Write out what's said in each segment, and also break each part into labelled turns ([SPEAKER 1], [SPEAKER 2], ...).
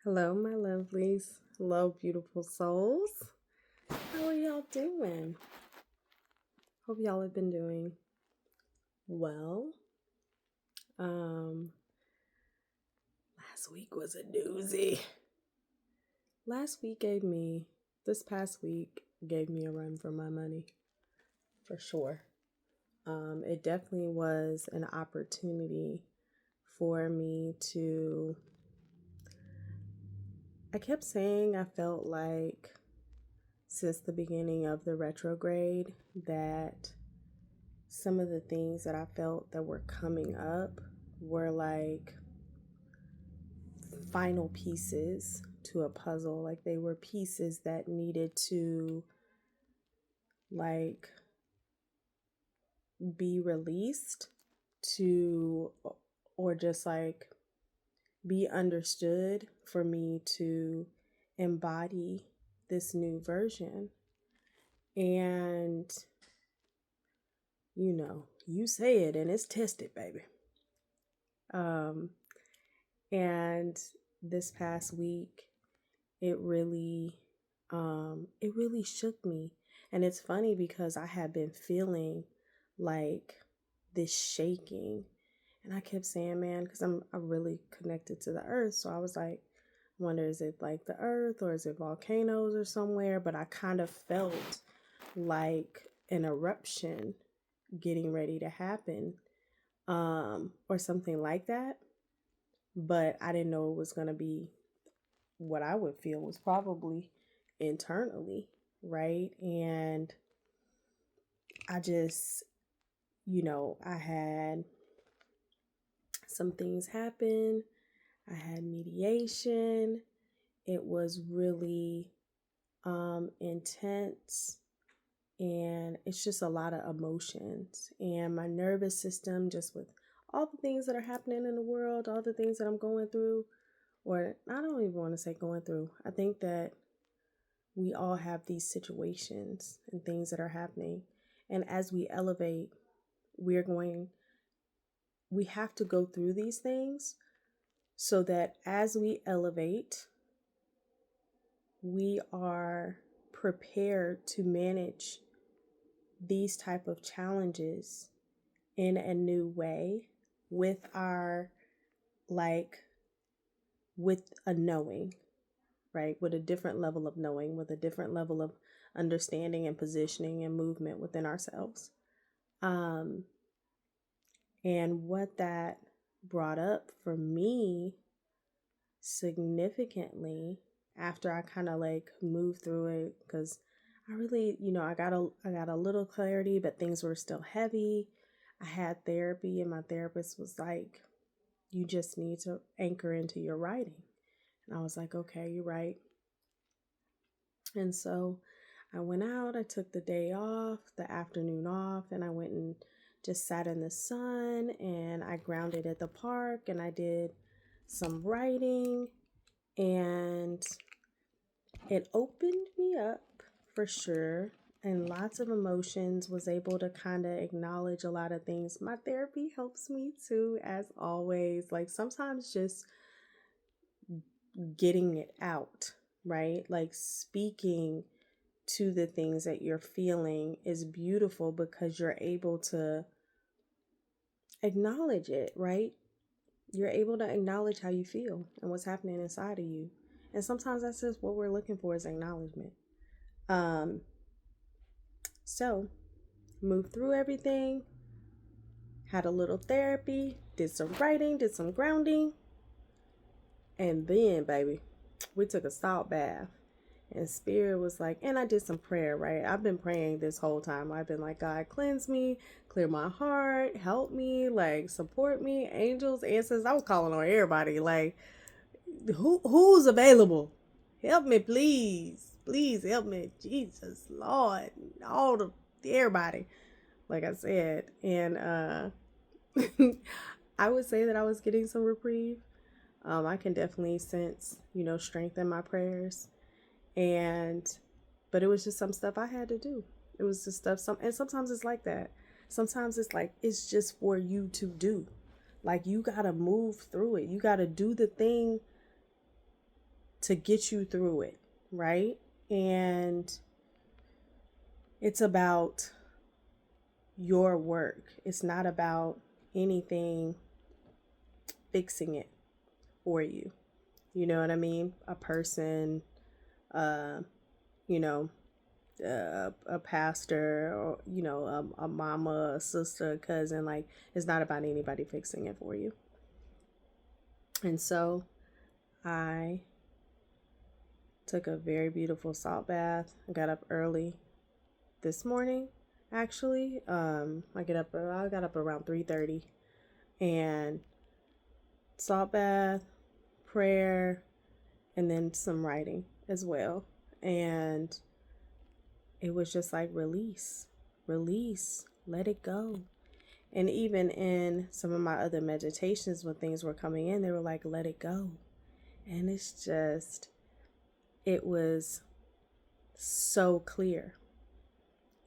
[SPEAKER 1] Hello, my lovelies. Hello, beautiful souls. How are y'all doing? Hope y'all have been doing well. Um, last week was a doozy. This past week gave me a run for my money, for sure. It definitely was an opportunity for me to. I kept saying I felt like since the beginning of the retrograde that some of the things that I felt that were coming up were like final pieces to a puzzle. Like they were pieces that needed to like be released to or just like be understood for me to embody this new version. And you say it and it's tested, baby. Um and this past week it really shook me. And it's funny because I had been feeling like this shaking, and I kept saying, man, because I'm really connected to the earth, so I was like, I wonder, is it like the earth or is it volcanoes or somewhere? But I kind of felt like an eruption getting ready to happen, or something like that. But I didn't know it was going to be what I would feel was probably internally, right? And I just, I had some things happen. I had mediation. It was really intense, and it's just a lot of emotions. And my nervous system, just with all the things that are happening in the world, all the things that I'm going through, or I don't even want to say going through. I think that we all have these situations and things that are happening. And as we elevate, we're going, we have to go through these things so that as we elevate, we are prepared to manage these type of challenges in a new way with our, like, with a knowing, right? With a different level of knowing, with a different level of understanding and positioning and movement within ourselves. Um, and what that brought up for me significantly after I kind of like moved through it, because I really, I got a little clarity, but things were still heavy. I had therapy, and my therapist was like, "You just need to anchor into your writing." And I was like, "Okay, you're right." And so I went out, I took the day off, the afternoon off, and I went and just sat in the sun, and I grounded at the park, and I did some writing, and it opened me up for sure. And lots of emotions, was able to kind of acknowledge a lot of things. My therapy helps me too, as always. Like sometimes just getting it out, right? Like speaking to the things that you're feeling is beautiful because you're able to acknowledge it, right? You're able to acknowledge how you feel and what's happening inside of you. And sometimes that's just what we're looking for, is acknowledgement. Um, so moved through everything, had a little therapy, did some writing, did some grounding, and then, baby, we took a salt bath. And Spirit was like, and I did some prayer, right? I've been praying this whole time. I've been like, God, cleanse me, clear my heart, help me, like, support me, angels, ancestors. I was calling on everybody, like, who's available? Help me, please. Please help me. Jesus, Lord, all the everybody, like I said. And I would say that I was getting some reprieve. I can definitely sense, strength in my prayers. And but it was just some stuff I had to do. It was just stuff and sometimes it's like that. Sometimes it's like it's just for you to do. Like you gotta move through it. You gotta do the thing to get you through it, right? And it's about your work. It's not about anything fixing it for you. You know what I mean? A person, uh, you know, a pastor, or, a mama, a sister, a cousin. Like, it's not about anybody fixing it for you. And so I took a very beautiful salt bath. I got up early this morning, actually. I got up around 3:30, and salt bath, prayer, and then some writing as well. And it was just like release, let it go. And even in some of my other meditations, when things were coming in, they were like, let it go. And it was so clear.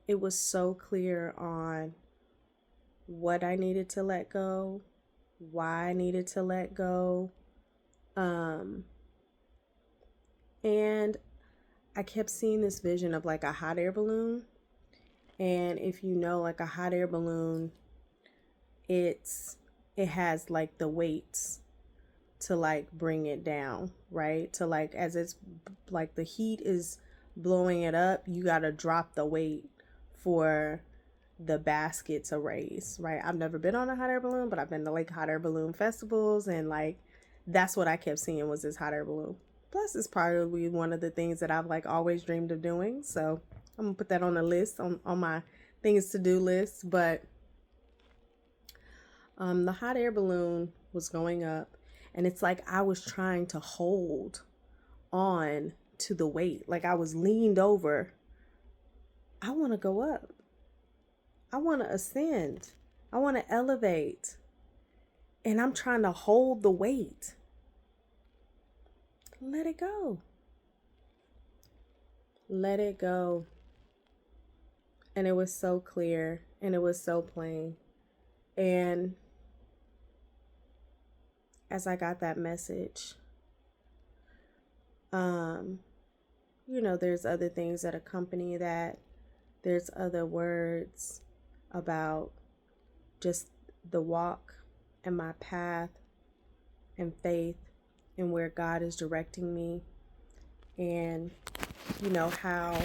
[SPEAKER 1] It was so clear on what I needed to let go, why I needed to let go. And I kept seeing this vision of like a hot air balloon. And if you know, like a hot air balloon, it has like the weights to like bring it down, right? To like, as it's like the heat is blowing it up, you got to drop the weight for the basket to raise, right? I've never been on a hot air balloon, but I've been to like hot air balloon festivals, and like that's what I kept seeing was this hot air balloon. Plus, it's probably one of the things that I've like always dreamed of doing. So I'm gonna put that on the list, on my things to do list. But the hot air balloon was going up, and it's like I was trying to hold on to the weight. Like I was leaned over. I want to go up. I want to ascend. I want to elevate. And I'm trying to hold the weight. Let it go. Let it go. And it was so clear, and it was so plain. And as I got that message, there's other things that accompany that. There's other words about just the walk and my path and faith and where God is directing me. And how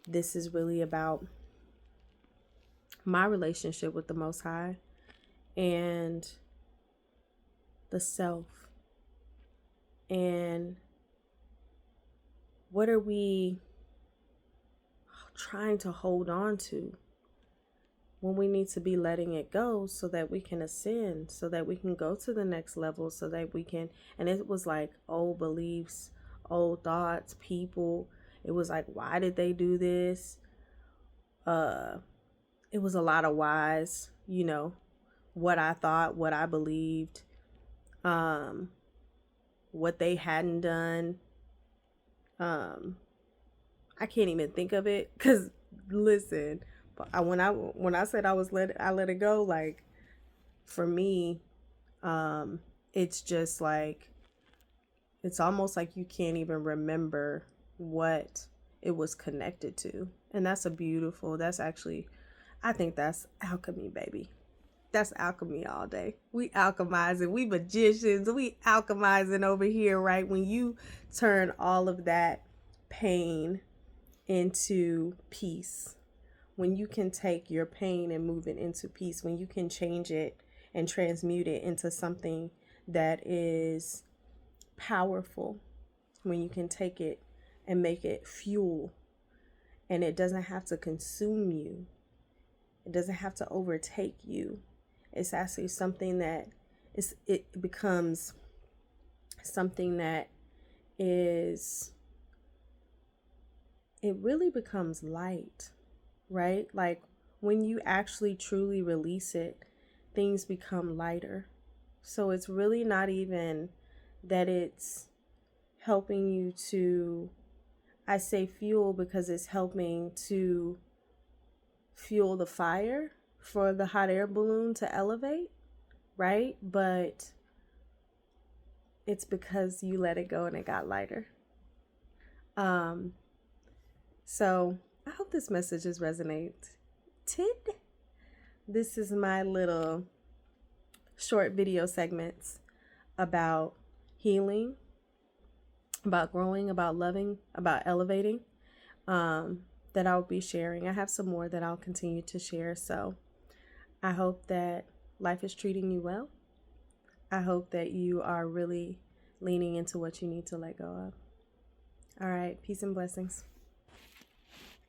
[SPEAKER 1] this is really about my relationship with the Most High and the self. And what are we trying to hold on to when we need to be letting it go so that we can ascend, so that we can go to the next level, so that we can. And it was like old beliefs, old thoughts, people. It was like, why did they do this? It was a lot of whys, what I thought, what I believed, what they hadn't done. I can't even think of it, because listen, when I said I let it go, like for me, it's just like, it's almost like you can't even remember what it was connected to. And that's actually, I think that's alchemy, baby. That's alchemy all day. We alchemizing, we magicians, we alchemizing over here, right? When you turn all of that pain into peace, when you can take your pain and move it into peace, when you can change it and transmute it into something that is powerful, when you can take it and make it fuel, and it doesn't have to consume you, it doesn't have to overtake you. It's actually something that it becomes something that is, it really becomes light, right? Like when you actually truly release it, things become lighter. So it's really not even that it's helping you to, I say fuel because it's helping to fuel the fire for the hot air balloon to elevate, right? But it's because you let it go and it got lighter. Um, so I hope this message has resonated. This is my little short video segments about healing, about growing, about loving, about elevating, that I'll be sharing. I have some more that I'll continue to share. So I hope that life is treating you well. I hope that you are really leaning into what you need to let go of. All right. Peace and blessings.